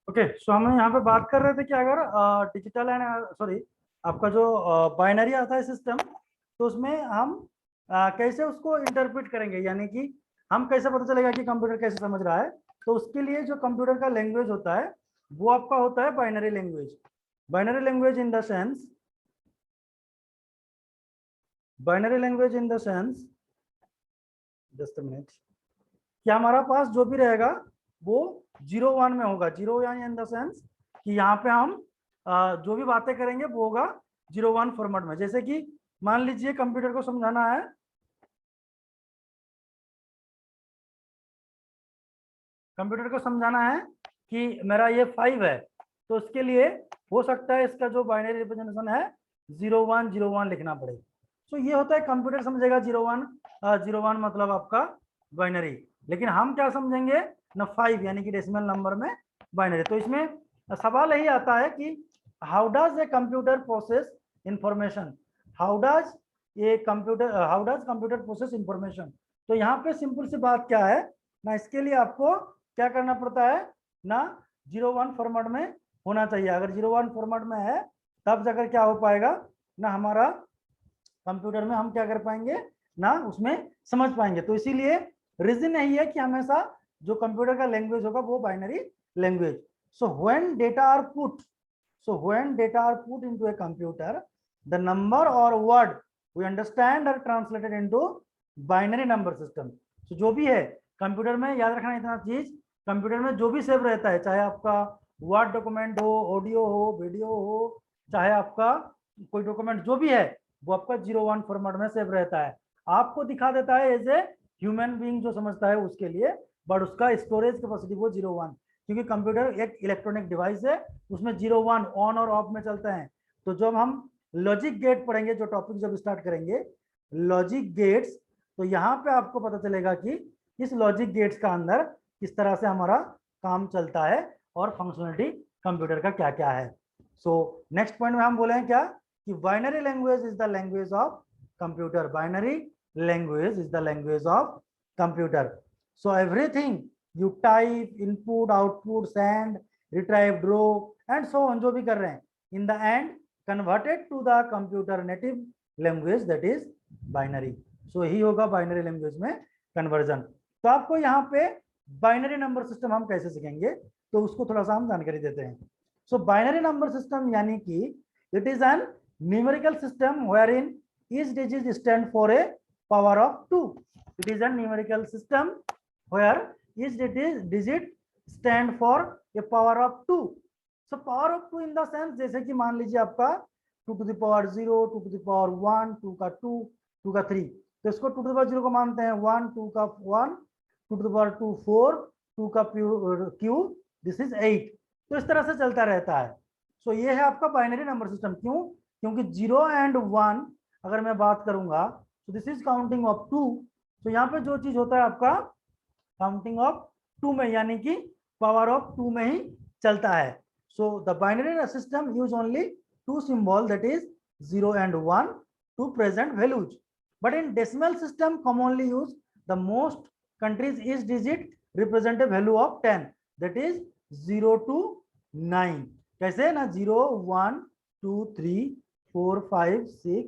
Okay, सो हम यहाँ पे बात कर रहे थे कि अगर डिजिटल एंड सॉरी आपका जो बाइनरी आता है सिस्टम, तो उसमें हम कैसे उसको इंटरप्रेट करेंगे, यानी कि हम कैसे पता चलेगा कि कंप्यूटर कैसे समझ रहा है। तो उसके लिए जो कंप्यूटर का लैंग्वेज होता है वो आपका होता है binary language. Binary language in the sense binary language in the sense just a minute, कि हमारा पास जो भी रहेगा वो 0 1 में होगा। 0 1 इन द सेंस कि यहाँ पे हम जो भी बातें करेंगे वो होगा 0 1 फॉर्मेट में। जैसे कि मान लीजिए कंप्यूटर को समझाना है, कंप्यूटर को समझाना है कि मेरा ये 5 है, तो उसके लिए हो सकता है इसका जो बाइनरी रिप्रेजेंटेशन है 0 1 0 1 लिखना पड़े। तो ये होता है कंप्यूटर समझेगा 0 1 मतलब आपका बाइनरी, लेकिन हम क्या समझेंगे ना 5 यानी कि डेसिमल नंबर में बाइनरी। तो इसमें सवाल यही आता है कि how does a computer process information, how does computer process information. तो यहाँ पे सिंपल सी बात क्या है ना, इसके लिए आपको क्या करना पड़ता है ना, 0 1 फॉर्मेट में होना चाहिए। अगर 0 1 फॉर्मेट में है तब जाकर क्या हो पाएगा ना, हमारा कंप्यूटर में हम क्या कर पाएंगे ना, उसमें समझ पाएंगे। तो इसीलिए रीजन यही है कि हमेशा जो कंप्यूटर का लैंग्वेज होगा वो binary language. So when data are put into a computer, the number or word we understand are translated into binary number system. So जो भी है कंप्यूटर में, याद रखना इतना चीज, कंप्यूटर में जो भी सेव रहता है, चाहे आपका वर्ड डॉक्यूमेंट हो, ऑडियो हो, वीडियो हो, चाहे आपका कोई डॉक्यूमेंट जो भी है, वो आपका 0 1 फॉर्मेट में सेव रहता है। आपको दिखा देता है एज ए ह्यूमन बीइंग जो समझता है उसके लिए, बट उसका स्टोरेज कैपेसिटी वो 0 1, क्योंकि कंप्यूटर एक इलेक्ट्रॉनिक डिवाइस है, उसमें 0 1 ऑन और ऑफ में चलते हैं। तो जब हम लॉजिक गेट पढ़ेंगे, जो टॉपिक जब स्टार्ट करेंगे लॉजिक गेट्स, तो यहाँ पे आपको पता चलेगा कि इस लॉजिक गेट्स का अंदर किस तरह से हमारा काम चलता है और फंक्शनलिटी कंप्यूटर का क्या क्या है। सो नेक्स्ट पॉइंट में हम बोले हैं क्या कि binary language is the language of computer. Binary language is the language of computer. So everything you type, input, output, send, retrieve, draw and so on जो भी कर रहे हैं, in the end converted to the computer native language, that is binary. So ही होगा binary language में conversion. तो आपको यहाँ पे बाइनरी नंबर सिस्टम हम कैसे सीखेंगे, तो उसको थोड़ा सा हम जानकारी देते हैं। सो बाइनरी नंबर सिस्टम यानी कि it is an numerical system wherein each digit stand for a power of 2. It is a numerical system where each digit stand for a power of 2. So power of 2 in the sense, जैसे कि मान लीजिए आपका 2 to the power 0, 2 to the power 1, 2 का 2, 2 का 3, तो इसको 2 to the power 0 को मानते हैं 1, 2 का 1, 2 to the power 2 4, 2 का क्यू, दिस इज 8। तो इस तरह से चलता रहता है। सो ये है आपका बाइनरी नंबर सिस्टम। क्यों? क्योंकि 0 एंड 1 अगर मैं बात करूंगा तो दिस इज काउंटिंग ऑफ 2। तो यहाँ पे जो चीज होता है आपका काउंटिंग ऑफ 2 में, यानी कि पावर ऑफ 2 में ही चलता है। So the binary system use only 2 symbol, that is 0 and 1 to present values, but in decimal system commonly use the most countries each digit represent a value of 10, that is 0 to 9। कैसे ना 0 1 2 3 4 5 6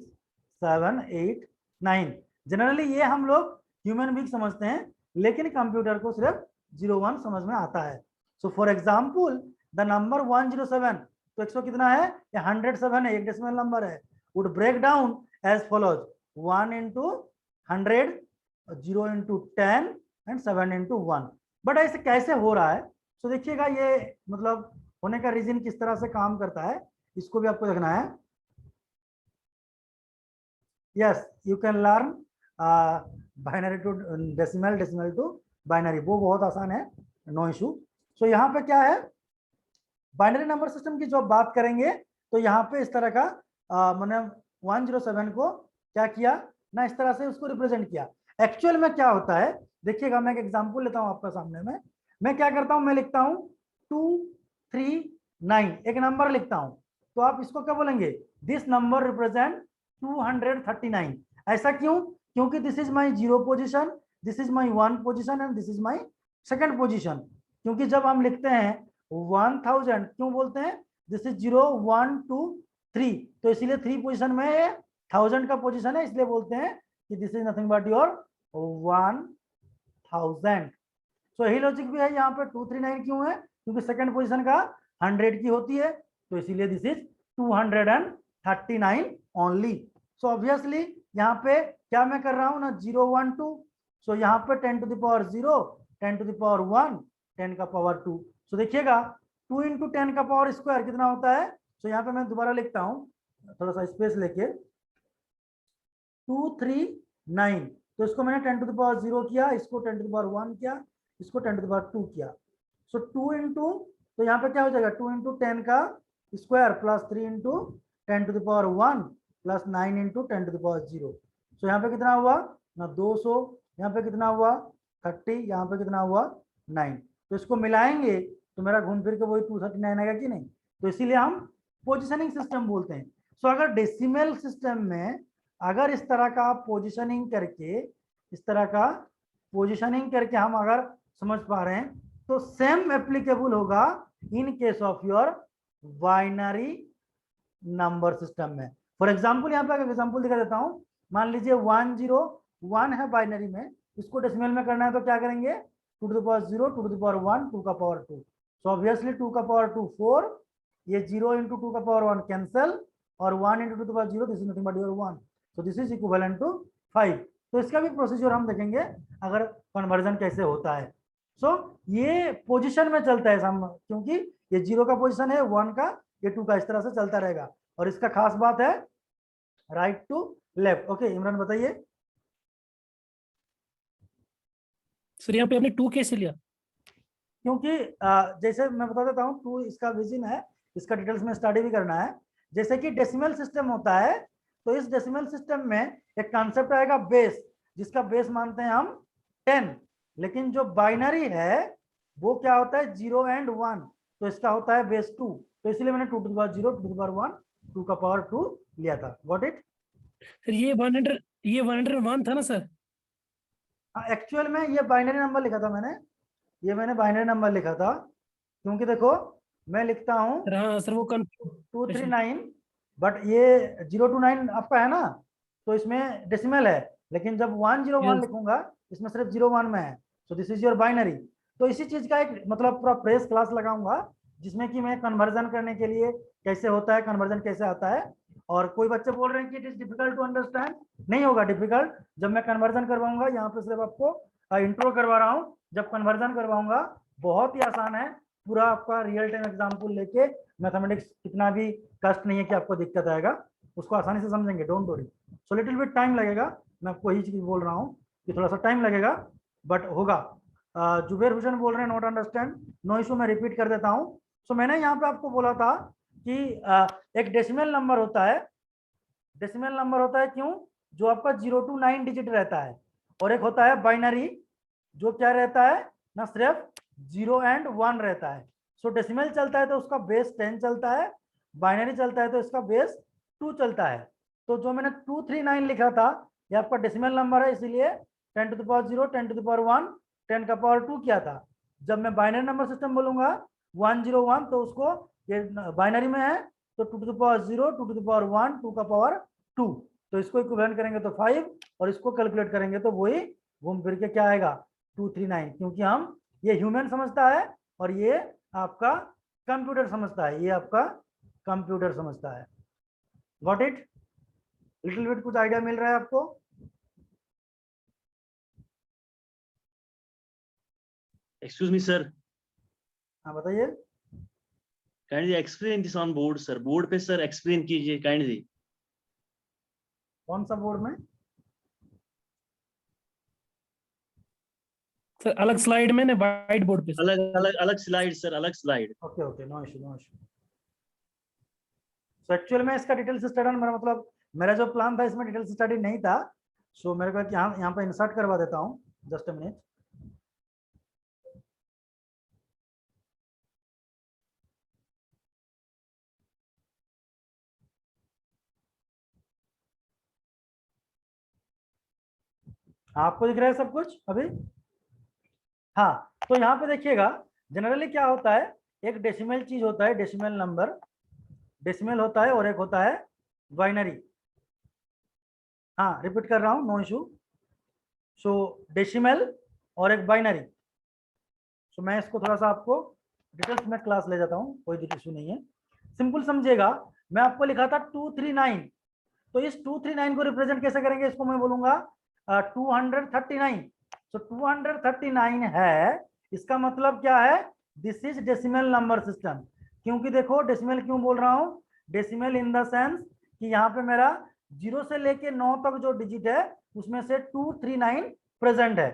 7 8 9। Generally ये हम लोग human being समझते हैं, लेकिन computer को सिर्फ 0 1 समझ में आता है। So for example the number 107, तो 100 कितना है, ये 107 है, एक डेसिमल नंबर है, would break down as follows 1 into 100, 0 into 10 and 7 into 1। But ऐसे कैसे हो रहा है, तो देखिएगा ये मतलब होने का रीजन किस तरह से काम करता है, इसको भी आपको देखना है। Yes, you can learn binary to decimal, decimal to binary, वो बहुत आसान है, नो इशू। सो यहाँ पे क्या है, बाइनरी नंबर सिस्टम की जो बात करेंगे तो यहाँ पे इस तरह का मैंने 107 को क्या किया ना, इस तरह से उसको रिप्रेजेंट किया। एक्चुअल में क्या होता है देखिएगा, मैं एक एग्जांपल लेता हूँ आपका सामने में। मैं क्या करता हूँ, मैं लिखता हूँ 239, एक नंबर लिखता हूँ, तो आप इसको क्या बोलेंगे, दिस नंबर रिप्रेजेंट 239। ऐसा क्यों? क्योंकि this is my 0 position, this is my 1 position and this is my 2nd position. क्योंकि जब हम लिखते हैं 1000 क्यों बोलते हैं? दिस इज 0 1 2 3, तो इसीलिए 3 पोजीशन में है, 1000 का पोजीशन है, इसलिए बोलते हैं कि this is nothing but your 1000। सो यही लॉजिक भी है यहाँ पे। 239 क्यों है? क्योंकि सेकंड पोजीशन का 100 की होती है, तो इसीलिए this is 239 only. So obviously यहाँ पे क्या मैं कर रहा हूँ ना, 0 1 2, सो यहाँ पे 10 to the power 0, 10 to the power 1, 10 का पावर 2। सो देखिएगा 2 इंटू 10 का पावर स्क्वायर कितना होता है? सो यहाँ पे मैं दोबारा लिखता हूँ थोड़ा सा स्पेस लेके, 239, तो इसको मैंने 10 to the power 0 किया, इसको 10 to the power 1 किया, इसको 10 to the power 2 किया। सो 2 इंटू, तो यहाँ पे क्या हो जाएगा, 2 इंटू 10 का square plus 3 into 10 to the power 1 plus 9 into 10 to the power 0। सो यहाँ पे कितना हुआ ना 200, यहाँ पे कितना हुआ 30, यहाँ पे कितना हुआ 9, तो इसको मिलाएंगे तो मेरा घूम फिर के वही 239 आएगा कि नहीं? तो इसीलिए हम पोजिशनिंग सिस्टम बोलते हैं। सो अगर डेसिमल सिस्टम में अगर इस तरह का पोजिशनिंग करके, इस तरह का पोजिशनिंग करके हम अगर समझ पा रहे हैं, तो सेम एप्लीकेबल होगा in case of your binary number system में। फॉर एग्जांपल यहाँ पे एग्जांपल दिखा देता हूँ। मान लीजिए 101 है बाइनरी में, इसको डेसिमल में करना है तो क्या करेंगे, 2 to the power 0, 2 to the power 1, 2 का पावर 2। सो ऑब्वियसली 2 का पावर 2 4, ये 0 इंटू 2 का पावर 1 कैंसल, और 1 into 2 to the power 0, this is nothing but your 1, so this is equivalent to 5। तो इसका भी प्रोसीजर हम देखेंगे अगर कन्वर्जन कैसे होता है। सो ये पोजीशन में चलता है क्योंकि ये 0 का पोजीशन है, 1 का, ये 2 का, इस तरह से चलता रहेगा। और इसका खास बात है right to left. Okay Imran बताइए। सर यहाँ पे आपने 2 कैसे लिया? क्योंकि जैसे मैं बता देता हूँ, 2 इसका विजन है, इसका डिटेल्स में स्टडी भी करना है। जैसे कि डेसिमल सिस्टम होता है, तो इस डेसिमल सिस्टम में एक कॉन्सेप्ट आएगा बेस, जिसका बेस मानते हैं हम 10, लेकिन जो बाइनरी है वो क्या होता है 0 एंड 1, तो इसका होता है बेस 2। तो इसलिए मैंने 2 to the power 0, 2 to the power 1, 2 का पावर 2 लिया था। Got it? सर ये 101 था ना सर? एक्चुअल में ये बाइनरी नंबर लिखा था मैंने, ये मैंने बाइनरी नंबर लिखा था, क्योंकि देखो मैं लिखता हूँ सर हाँ सर वो 239, बट ये 029 आपका है ना, तो इसमें डेसिमल है, लेकिन जब 101 लिखूंगा इसमें सिर्फ 01 में है, सो दिस इज योर बाइनरी। तो इसी चीज का एक मतलब पूरा प्रेस क्लास लगाऊंगा, जिसमें कि मैं कन्वर्जन करने के लिए कैसे होता है, कन्वर्जन कैसे आता है। और कोई बच्चे बोल रहे हैं कि it is difficult to understand, नहीं होगा डिफिकल्ट, जब मैं कन्वर्जन करवाऊंगा। यहाँ पे सिर्फ आपको इंट्रो करवा रहा हूँ, जब कन्वर्जन करवाऊंगा बहुत ही आसान है, पूरा आपका रियल टाइम एग्जाम्पल लेके। मैथमेटिक्स कितना भी कष्ट नहीं है कि आपको दिक्कत आएगा, उसको आसानी से समझेंगे, don't worry. So little bit time लगेगा, मैं आपको यही चीज बोल रहा हूँ कि थोड़ा सा टाइम लगेगा, बट होगा। जुबेर हुसैन बोल रहे हैं नॉट अंडरस्टैंड, नो इशू, मैं रिपीट कर देता हूँ। सो मैंने यहाँ पे आपको बोला था कि एक डेसिमल नंबर होता है, डेसिमल नंबर होता है क्यों, जो आपका 0 to 9 डिजिट रहता है, और एक होता है बाइनरी जो क्या रहता है ना, सिर्फ 0 एंड 1 रहता है। सो डेसिमल चलता है तो उसका बेस 10 चलता है, बाइनरी चलता है तो इसका बेस 2 चलता है। तो जो मैंने 239 लिखा था ये आपका डेसिमल नंबर है, इसीलिए 10 to the power 0, 10 to the power 1, 10 का पावर 2 किया था। जब मैं बाइनरी नंबर सिस्टम बोलूंगा 101, तो उसको ये बाइनरी में है तो 2 to the power 0, 2 to the power 1, 2 का पावर 2, तो इसको इक्विवेलेंट करेंगे तो 5, और इसको कैलकुलेट करेंगे तो वही घूम फिर के क्या आएगा 239, क्योंकि हम ये ह्यूमन समझता है और ये आपका कंप्यूटर समझता है, ये आपका कंप्यूटर समझता है। Got it? लिटिल बिट कुछ आइडिया मिल रहा है आपको? एक्सक्यूज मी सर, हाँ बताइए। Kindly explain this on board sir, board पे सर एक्सप्लेन कीजिए काइंडली। कौन सा बोर्ड में? सर अलग स्लाइड में ना, व्हाइट बोर्ड पे। अलग अलग अलग स्लाइड सर, अलग slide. Okay okay, no issue no issue. So actual में इसका डिटेल्स स्टडी, मेरा मतलब मेरा जो प्लान था इसमें डिटेल्स स्टडी नहीं था, सो मेरे को यहाँ पे इंसर्ट करवा देता हूँ, जस्ट अ मिनट। आपको दिख रहा है सब कुछ अभी? हाँ, तो यहाँ पे देखिएगा जनरली क्या होता है एक डेसिमल चीज होता है, डेसिमल नंबर, डेसिमल होता है और एक होता है बाइनरी। हाँ रिपीट कर रहा हूँ, नो इशू। सो डेसिमल और एक बाइनरी। सो मैं इसको थोड़ा सा आपको डिटेल्स में क्लास ले जाता हूँ, कोई दिक्कत इशू नहीं है, सिंपल समझिएगा। मैं आपको लिखा था 239, तो इस 239 को रिप्रेजेंट कैसे करेंगे, इसको मैं बोलूंगा 239। सो 239 है, इसका मतलब क्या है, this is decimal number system. क्योंकि देखो डेसिमल क्यों बोल रहा हूँ, डेसिमल इन द सेंस कि यहाँ पे मेरा 0 से लेके 9 तक जो डिजिट है उसमें से 239 प्रेजेंट है।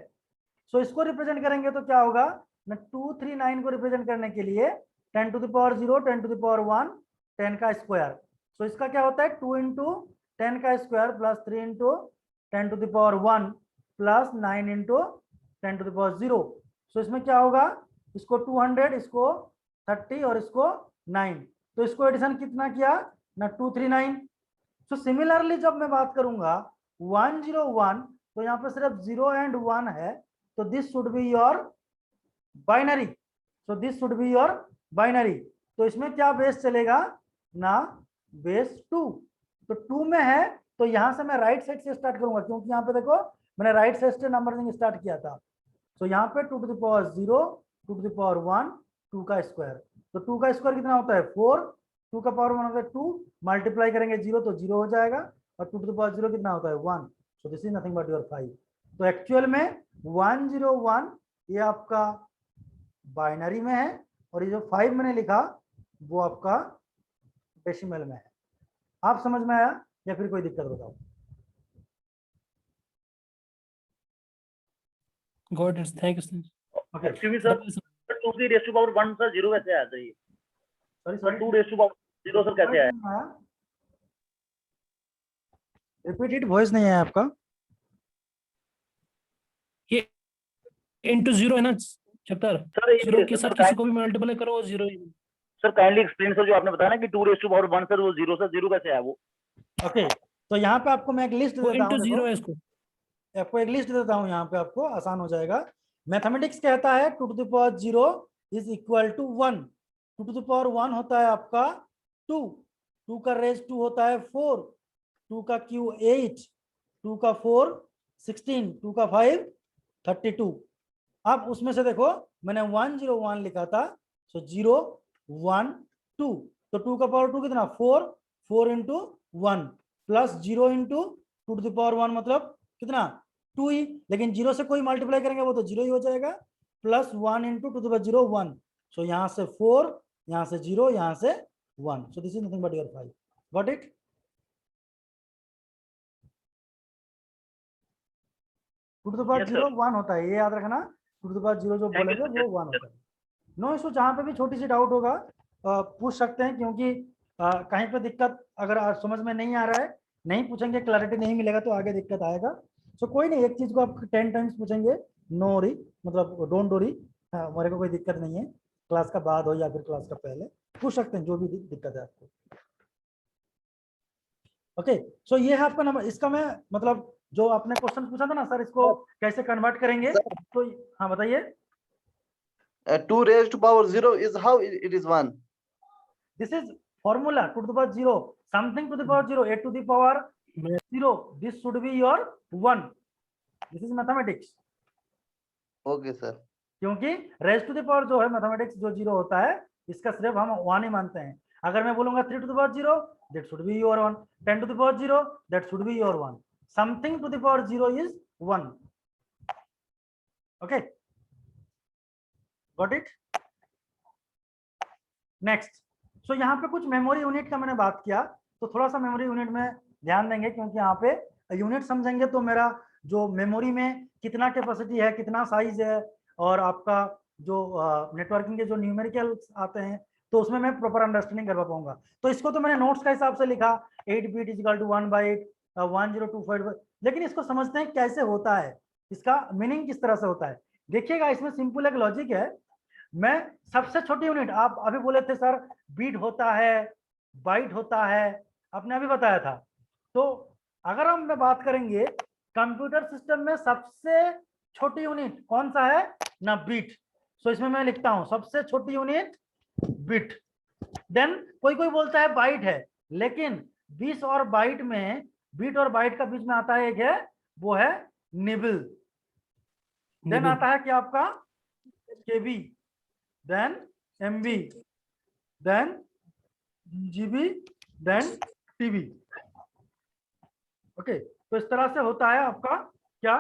सो इसको रिप्रेजेंट करेंगे तो क्या होगा ना, 239 को रिप्रेजेंट करने के लिए 10 to the power 0, 10 to the power 1, 10 का स्क्वायर। सो इसका क्या होता है 2 इंटू 10 का square plus 3 into 10 to the power 1 plus 9 into 10 to the power 0। So इसमें क्या होगा, इसको 200, इसको 30 और इसको 9, तो इसको एडिशन कितना किया ना 239। सो सिमिलरली जब मैं बात करूंगा 101, तो यहाँ पे सिर्फ 0 एंड 1 है, तो this should be your binary. So this should be your binary. तो इसमें क्या बेस चलेगा ना, बेस 2। तो 2 में है तो यहां से मैं राइट साइड से स्टार्ट करूंगा, क्योंकि यहाँ पे देखो मैंने राइट साइड से नंबरिंग स्टार्ट किया था। तो यहाँ पे 2 to the power 0, 2 to the power 1, 2 का स्क्वायर। तो 2 का स्क्वायर कितना होता है 4, 2 का पावर 1 होता है 2, मल्टीप्लाई करेंगे 0 तो 0 हो जाएगा, और 2 टू द पावर 0 कितना होता है 1। So this is nothing but your 5। तो एक्चुअल में 101 ये आपका बाइनरी में है, और ये जो 5 मैंने लिखा वो आपका डेसिमल में है। आप समझ में आया या फिर कोई दिक्कत बताओ। Got it, thank you okay actually sir 2 की रेज़ टू पावर 1 सर 0 कैसे आया सर, ये sorry sir 2 raise to power 0 sir कैसे आया? रिपीटेड वॉइस नहीं है आपका। ये इनटू 0 है ना चक्कर, सर ये 0 के साथ किसी को भी मल्टीप्लाई करो वो 0 ही। सर काइंडली एक्सप्लेन सर, जो आपने बताया ना कि 2 रेज़ टू पावर 1 सर वो 0 सर 0 कैसे आया वो? ओके तो यहाँ पे आपको मैं एक लिस्ट वो देता इनटू हूँ, 0 है इसको। आपको एक लिस्ट देता हूँ, यहाँ पे आपको आसान हो जाएगा। मैथमेटिक्स कहता है 2 to the power 0 is equal to 1। 2 to the power 1 होता है आपका 2, 2 का रेज 2 होता है 4, 2 का क्यू 8, 2 का 4 16, 2 का 5 32। अब उसमें से देखो मैंने 101 लिखा था, सो 0 1 2, तो 2 का पावर 2 कितना 4, 4 into 1 plus 0 into 2 to the power 1 मतलब कितना 2 ही, लेकिन 0 से कोई मल्टीप्लाई करेंगे वो तो 0 ही हो जाएगा, plus 1 into 2 to the power 0 1। So यहाँ से 4, यहाँ से 0, यहाँ से 1। So this is nothing but your 5। Got it? Two to the power 0 1 होता है, ये याद रखना। 2 टू द पावर 0 जो बोलेंगे वो 1 होता है। नो इशू, जहाँ पे भी छोटी सी डाउट होगा पूछ सकते हैं, क्योंकि कहीं पे दिक्कत अगर समझ में नहीं आ रहा है, नहीं पूछेंगे, क्लैरिटी नहीं मिलेगा तो आगे दिक्कत आएगा। सो कोई नहीं, एक चीज को आप 10 टाइम्स पूछेंगे, नो वरी, मतलब डोंट वरी, मेरे को कोई दिक्कत नहीं है। क्लास का बाद हो या फिर क्लास का पहले पूछ सकते हैं जो भी दिक्कत है आपको। ओके सो ये है आपका नंबर। इसका मैं मतलब जो आपने क्वेश्चन पूछा था ना सर, इसको कैसे कन्वर्ट करेंगे, तो हाँ बताइए। 2 raised to power 0 is how it is 1. This is formula 2 to the power 0, something to the power 0, 8 to the power 0. This should be your 1. This is mathematics. Okay sir. क्योंकि raise to the power जो है mathematics जो 0 होता है, इसका सिर्फ हम 1 ही मानते हैं। अगर मैं बोलूंगा 3 to the power 0 that should be your 1, 10 to the power 0 that should be your 1, something to the power 0 is 1. Okay, got it? Next, सो यहाँ पे कुछ मेमोरी यूनिट का मैंने बात किया, तो थोड़ा सा मेमोरी यूनिट में ध्यान देंगे, क्योंकि यहाँ पे यूनिट समझेंगे तो मेरा जो मेमोरी में कितना कैपेसिटी है, कितना साइज है, और आपका जो नेटवर्किंग के जो न्यूमेरिकल आते हैं तो उसमें मैं प्रॉपर अंडरस्टैंडिंग करवा पाऊंगा। तो इसको तो मैंने नोट्स का हिसाब से लिखा 8 बिट इक्वल टू 1/8 1025, लेकिन इसको समझते हैं कैसे होता है, इसका मीनिंग किस तरह से होता है। देखिएगा इसमें सिंपल एक लॉजिक है। मैं सबसे छोटी यूनिट, आप अभी बोले थे सर बीट होता है, बाइट होता है, आपने अभी बताया था। तो अगर हम बात करेंगे कंप्यूटर सिस्टम में सबसे छोटी यूनिट कौन सा है ना, बीट। सो इसमें मैं लिखता हूं सबसे छोटी यूनिट बिट। देन कोई कोई बोलता है बाइट है, लेकिन 20 और बाइट में, बीट और बाइट का बीच में आता है एक है, वो है निबल। Then nibble. आता है क्या आपका KB, then MB, then GB, then TB. Okay, तो इस तरह से होता है आपका क्या।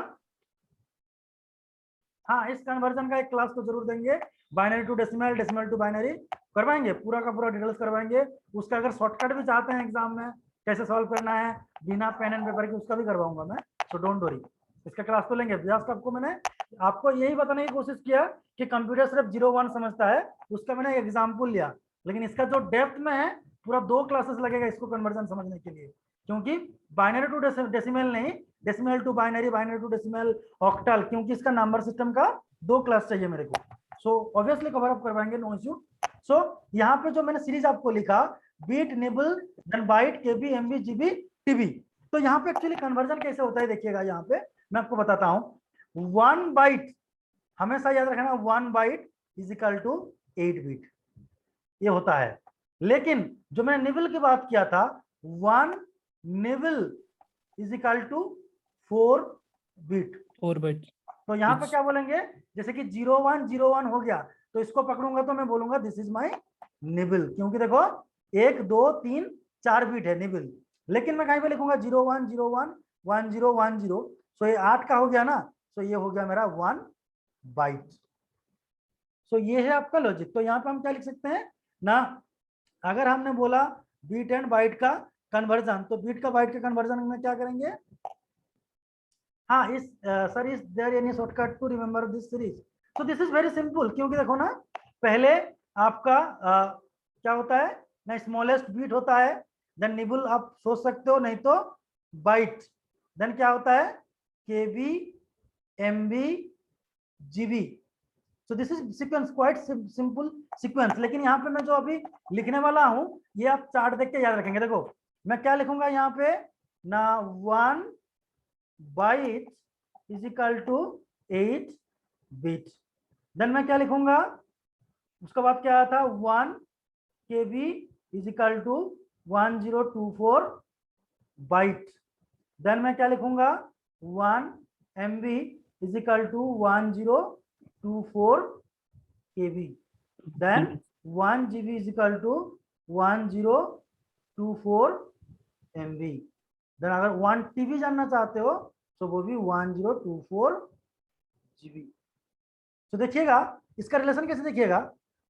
हाँ, इस कन्वर्जन का एक क्लास तो जरूर देंगे, binary to decimal, decimal to binary करवाएंगे, पूरा का पूरा डिटेल्स करवाएंगे। उसका अगर शॉर्टकट भी चाहते हैं एग्जाम में कैसे सॉल्व करना है बिना पेन एंड पेपर के, उसका भी करवाऊंगा मैं, तो डोंट वरी, इसका क्लास तो लेंगे। जस्ट आपको मैंने आपको यही बताने की कोशिश किया कि कंप्यूटर सिर्फ 0-1 समझता है, उसका मैंने एग्जाम्पल लिया, लेकिन इसका जो डेप्थ में है पूरा 2 क्लासेस लगेगा इसको कन्वर्जन समझने के लिए, क्योंकि बाइनरी टू डेसिमल नहीं, decimal to binary, binary to decimal, octal, क्योंकि इसका नंबर सिस्टम का 2 क्लास चाहिए मेरे को। सो ऑब्वियसली कवर अप करवाएंगे, नो इश्यू। सो यहाँ पे जो मैंने सीरीज आपको लिखा, बीट, निबल, देन बाइट, केबी, एमबी, जीबी, टीबी, तो यहाँ पे एक्चुअली कन्वर्जन कैसे होता है देखिएगा। यहाँ पे मैं आपको बताता हूँ। 1 बाइट, हमेशा याद रखना, 1 byte is equal to 8 bit, ये होता है। लेकिन जो मैंने निबल की बात किया था, 1 nibble is equal to 4 bit. 4 bit. तो यहाँ पे क्या बोलेंगे, जैसे कि 0101 हो गया, तो इसको पकड़ूंगा तो मैं बोलूंगा दिस इज माय निबल, क्योंकि देखो 1 2 3 4 बिट है निबल। लेकिन मैं कहीं पे लिखूंगा 0101 1010, सो ये 8 का हो गया ना, सो ये हो गया मेरा 1 बाइट। सो ये है आपका लॉजिक। तो यहाँ पे हम क्या लिख सकते हैं ना, अगर हमने बोला बीट एंड बाइट का कन्वर्जन, तो बीट का बाइट का कन्वर्जन में क्या करेंगे। हाँ, इस sir, is there any shortcut to remember this series? तो दिस इज वेरी सिंपल, क्योंकि देखो ना, पहले आपका क्या होता है ना, स्मॉलेस्ट बीट होता है, देन निबल आप सोच सकते हो, नहीं तो बाइट, देन क्या होता है KB, MB, GB. So this is sequence, quite simple sequence. लेकिन यहाँ पे मैं जो अभी लिखने वाला हूँ, ये आप चार्ट देख के याद रखेंगे। देखो मैं क्या लिखूंगा यहाँ पे ना, 1 byte is equal to 8 bit. Then मैं क्या लिखूंगा, उसके बाद क्या आया था, 1 KB is equal to 1024 byte. Then मैं क्या लिखूंगा, 1 MB is equal to 1024 KB. Then 1 GB is equal to 1024 MB. Then अगर 1 टीबी जानना चाहते हो तो वो भी 1024 जीबी। तो देखिएगा इसका रिलेशन कैसे देखिएगा,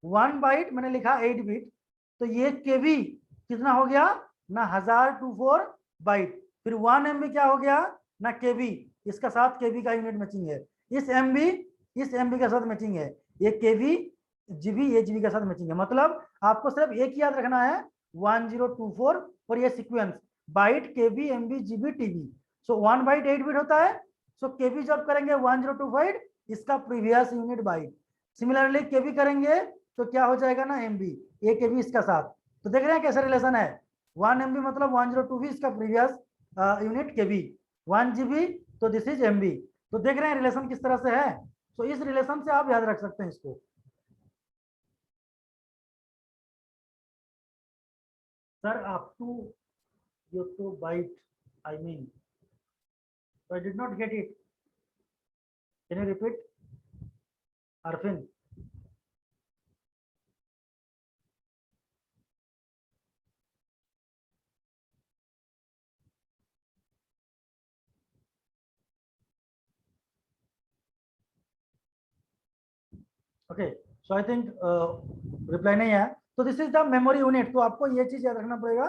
1 बाइट मैंने लिखा 8 बिट, तो ये केबी कितना हो गया ना, 1024 बाइट। फिर 1 एमबी क्या हो गया ना, केबी, इसका साथ केबी का यूनिट मैचिंग है, इस एमबी के साथ मैचिंग है, ये केबी, जीबी, ये जीबी के साथ मैचिंग है। मतलब आपको सिर्फ एक ही याद रखना है, 1024, और ये सीक्वेंस बाइट, केबी, एमबी, जीबी, टीबी। सो 1 बाइट 8 बिट होता है, सो केबी जब करेंगे 1025, इसका प्रीवियस यूनिट बाइट। सिमिलरली केबी करेंगे तो क्या हो जाएगा ना, एमबी, ए केबी इसका साथ। तो देख रहे हैं कैसे रिलेशन है, 1 एमबी मतलब 1024 इसका प्रीवियस यूनिट केबी, 1 जीबी तो दिस इज एमबी। तो देख रहे हैं रिलेशन किस तरह से है। तो इस रिलेशन से आप याद रख सकते हैं इसको। Sir up to your to byte, I mean, so I did not get it, can you repeat, Arfin? Okay, so I think reply नहीं है। तो this is the memory unit. तो आपको ये चीज याद रखना पड़ेगा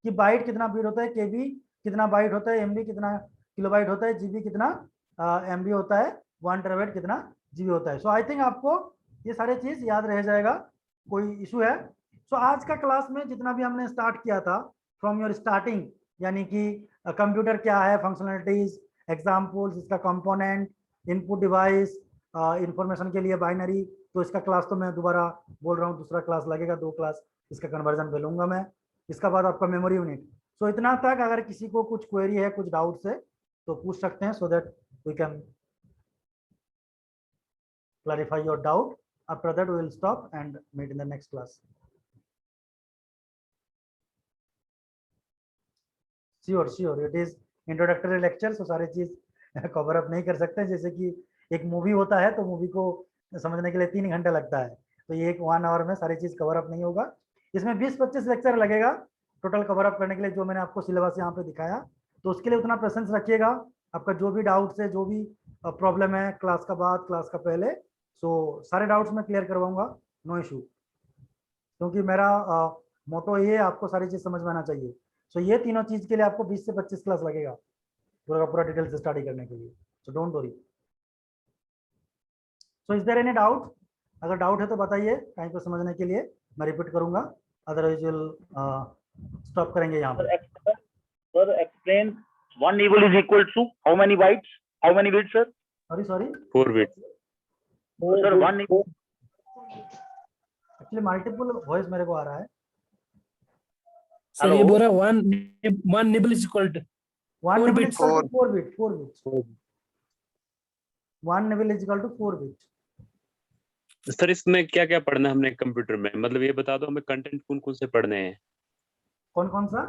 कि बाइट कितना बिट होता है, केबी कितना बाइट होता है, एमबी कितना किलोबाइट होता है, जीबी कितना एमबी होता है, 1 टेराबाइट कितना जीबी होता है। सो आई थिंक आपको ये सारे चीज याद रह जाएगा, कोई इशू है। सो आज का क्लास में जितना भी हमने स्टार्ट किया था फ्रॉम योर स्टार्टिंग, यानी कि कंप्यूटर क्या है, फंक्शनलिटीज, एग्जाम्पल्स, इसका कंपोनेंट, इनपुट डिवाइस, इंफॉर्मेशन के लिए बाइनरी, तो इसका क्लास तो मैं दोबारा बोल रहा हूँ, दूसरा क्लास लगेगा, 2 क्लास इसका कन्वर्जन पे लूंगा मैं। इसका बाद आपका मेमोरी यूनिट। सो इतना तक, अगर किसी को कुछ क्वेरी है, कुछ डाउट्स है तो पूछ सकते हैं, so that we can clarify your doubt. after that we will stop and meet in the next class. Sure, it is introductory lecture, so सारी चीज कवर अप नहीं कर सकते। जैसे कि एक मूवी होता है तो मूवी को समझने के लिए 3 घंटे लगता है, तो ये एक 1 आवर में सारी चीज कवर अप नहीं होगा। इसमें 20-25 लेक्चर लगेगा टोटल कवर अप करने के लिए, जो मैंने आपको सिलेबस यहाँ पे दिखाया। तो उसके लिए उतना पेशेंस रखिएगा। आपका जो भी डाउट्स है, जो भी प्रॉब्लम है, क्लास का बाद, क्लास का पहले, सो सारे डाउट्स मैं क्लियर करवाऊंगा, नो इशू। क्योंकि मेरा मोटो ये है, आपको सारी चीज समझ में आना चाहिए। सो ये तीनों चीज के लिए आपको 20 से 25 क्लास लगेगा पूरा का पूरा डिटेल से स्टडी करने के लिए। So don't worry. So is there any doubt? अगर डाउट है तो बताइए, कहीं को समझने के लिए मैं रिपीट करूंगा, अदरवाइज विल स्टॉप करेंगे यहाँ पे। Sir, explain 1 nibble is equal to how many bytes? How many bits, sir? Sorry 4 bits. Sir, 1 nibble. Actually multiple voice मेरे को आ रहा है। सर ये बोल रहा है one nibble is equal to 1 4 nibble bits. is equal to 4 bits, 4 bits। 1 nibble is equal to 4 bits। Sir इसमें क्या क्या पढ़ना है हमने कंप्यूटर में, मतलब ये बता दो हमें कंटेंट कौन कौन से पढ़ने हैं, कौन कौन सा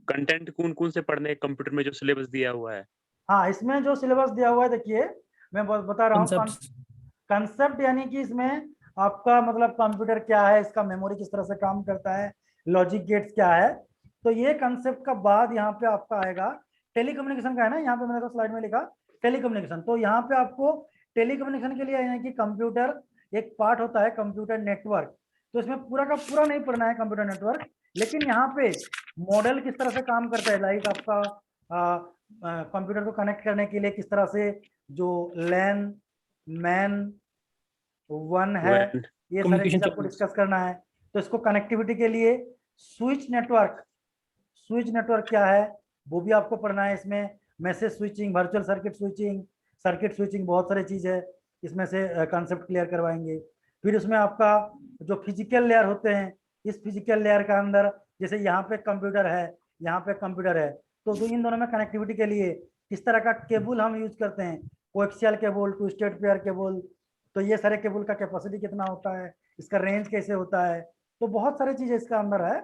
कंटेंट कौन कौन से पढ़ने हैं कंप्यूटर में जो सिलेबस दिया हुआ है। हाँ, इसमें जो सिलेबस दिया हुआ है, देखिए मैं बता रहा हूँ। Concepts. कंसेप्ट यानी कि इसमें आपका मतलब कंप्यूटर क्या है, इसका मेमोरी किस तरह से काम करता है, लॉजिक गेट्स क्या है। तो ये कंसेप्ट का बाद यहाँ पे आपका आएगा टेलीकम्युनिकेशन का, है ना। यहाँ पे मैंने तो स्लाइड में लिखा टेलीकम्युनिकेशन। तो यहाँ पे आपको टेलीकम्युनिकेशन के लिए यानी कि कंप्यूटर एक पार्ट होता है, कंप्यूटर नेटवर्क। तो इसमें पूरा का पूरा नहीं पढ़ना है कंप्यूटर नेटवर्क, लेकिन यहाँ पे मॉडल किस तरह से काम करता है, लाइक आपका कंप्यूटर को कनेक्ट करने के लिए किस तरह से जो लैन मैन वन है, ये सारी चीज आपको डिस्कस करना है। तो इसको कनेक्टिविटी के लिए स्विच नेटवर्क क्या है वो भी आपको पढ़ना है। इसमें message switching, virtual circuit switching बहुत सारी चीज है, इसमें से कॉन्सेप्ट क्लियर करवाएंगे। फिर उसमें आपका जो फिजिकल लेयर होते हैं, इस फिजिकल लेयर का अंदर जैसे यहाँ पे कंप्यूटर है, यहाँ पे कंप्यूटर है, तो इन दोनों में कनेक्टिविटी के लिए किस तरह का केबल हम यूज करते हैं, coaxial cable, twisted pair cable. तो ये सारे केबल का कैपेसिटी कितना होता है, इसका रेंज कैसे होता है, तो बहुत सारी चीजें इसका अंदर है।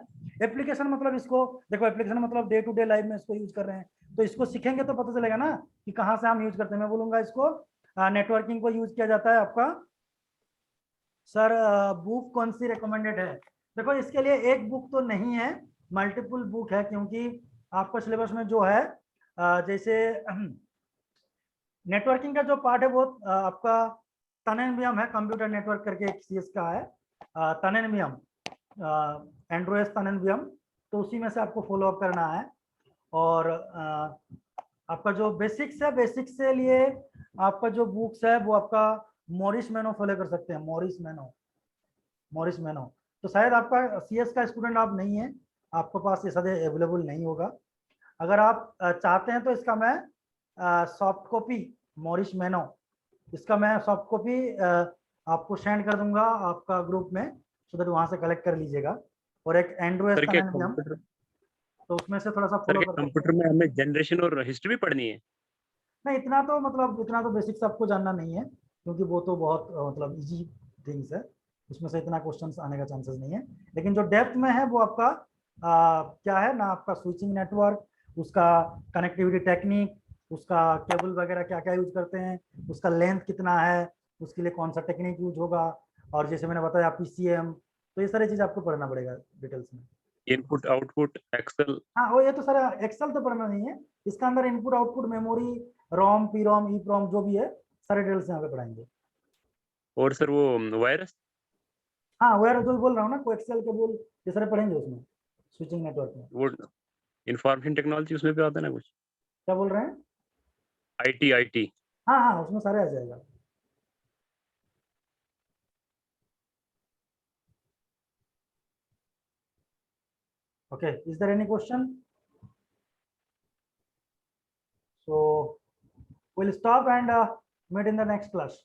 एप्लीकेशन मतलब इसको देखो, एप्लीकेशन मतलब डे टू डे लाइफ में इसको यूज कर रहे हैं, तो इसको सीखेंगे तो पता चलेगा ना कि कहाँ से हम यूज करते हैं। मैं बोलूंगा इसको नेटवर्किंग को यूज किया जाता है। आपका सर बुक कौन सी रिकमेंडेड है? देखो इसके लिए एक बुक तो नहीं है, मल्टीपल बुक है, क्योंकि आपका सिलेबस में जो है जैसे नेटवर्किंग का जो पार्ट है वो आपका तनेनबियम है, कंप्यूटर नेटवर्क करके एक सीएस का है, तनेनबियम, एंड्रोएस तनेनबियम। तो उसी में से आपको फॉलो अप करना है। और आपका जो बेसिक्स है, बेसिक्स से लिए आपका जो बुक्स है वो आपका मॉरिस मैनो फॉलो कर सकते हैं, मॉरिस मैनो। तो शायद आपका सीएस का स्टूडेंट आप नहीं है, आपके पास ये सदे अवेलेबल नहीं होगा। अगर आप चाहते हैं तो इसका मैं सॉफ्ट कॉपी, मॉरिस मैनो, इसका मैं सॉफ्ट कॉपी आपको सेंड कर दूंगा आपका ग्रुप में, सो दैट वहां से कलेक्ट कर लीजिएगा। और एक एंड्रोएस तनेनबियम, तो उसमें से थोड़ा सा फॉलो कर। कंप्यूटर में हमें जनरेशन और हिस्ट्री भी पढ़नी है? नहीं, इतना तो बेसिक्स आपको जानना नहीं है, क्योंकि वो तो बहुत मतलब इजी थिंग्स है, उसमें से इतना क्वेश्चंस आने का चांसेस नहीं है। लेकिन जो डेप्थ में है वो आपका क्या है ना, आपका स्विचिंग नेटवर्क, उसका कनेक्टिविटी टेक्निक, उसका केबल वगैरह क्या क्या यूज करते हैं, उसका लेंथ कितना है, उसके लिए कौन सा टेक्निक यूज होगा, और जैसे मैंने बताया पीसीएम, तो ये सारी चीज आपको पढ़ना पड़ेगा डिटेल्स में। इनपुट आउटपुट एक्सेल, हाँ वो ये तो सारा एक्सेल तो पढ़ना नहीं है, इसका अंदर इनपुट आउटपुट मेमोरी, रोम, पीरोम, ईप्रोम जो भी है सारे डिटेल्स यहाँ पे पढ़ाएंगे। और सर वो वायरस, हाँ वायर जो बोल रहा हूँ ना, कोएक्सियल केबल, ये सारे पढ़ेंगे उसमें, स्विचिंग नेटवर्क में। वो इंफॉर्मेशन टेक्नोलॉजी उसमें भी आता है ना कुछ? क्या बोल रहे हैं? आईटी हाँ उसमें सारे आ जाएगा। Okay, is there any question? So we'll stop and meet in the next class.